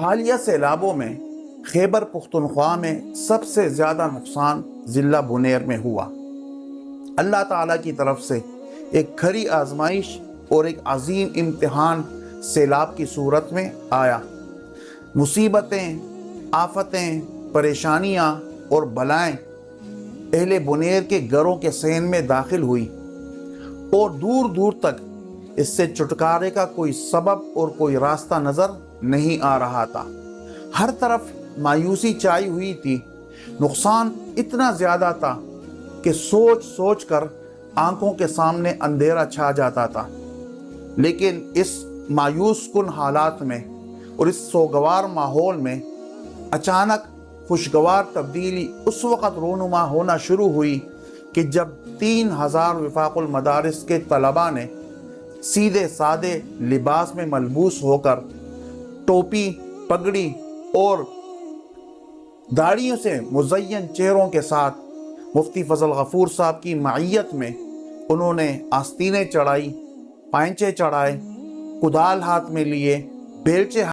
حالیہ سیلابوں میں خیبر پختونخوا میں سب سے زیادہ نقصان ضلع بنیر میں ہوا۔ اللہ تعالیٰ کی طرف سے ایک کھری آزمائش اور ایک عظیم امتحان سیلاب کی صورت میں آیا۔ مصیبتیں، آفتیں، پریشانیاں اور بلائیں اہل بنیر کے گھروں کے سین میں داخل ہوئی اور دور دور تک اس سے چھٹکارے کا کوئی سبب اور کوئی راستہ نظر نہیں آ رہا تھا۔ ہر طرف مایوسی چھائی ہوئی تھی۔ نقصان اتنا زیادہ تھا کہ سوچ سوچ کر آنکھوں کے سامنے اندھیرا چھا جاتا تھا۔ لیکن اس مایوس کن حالات میں اور اس سوگوار ماحول میں اچانک خوشگوار تبدیلی اس وقت رونما ہونا شروع ہوئی کہ جب 3000 وفاق المدارس کے طلباء نے سیدھے سادے لباس میں ملبوس ہو کر ٹوپی، پگڑی اور داڑھیوں سے مزین چہروں کے ساتھ مفتی فضل غفور صاحب کی معیت میں انہوں نے آستینیں چڑھائی، پائنچے چڑھائے، کدال ہاتھ میں لیے، بیلچے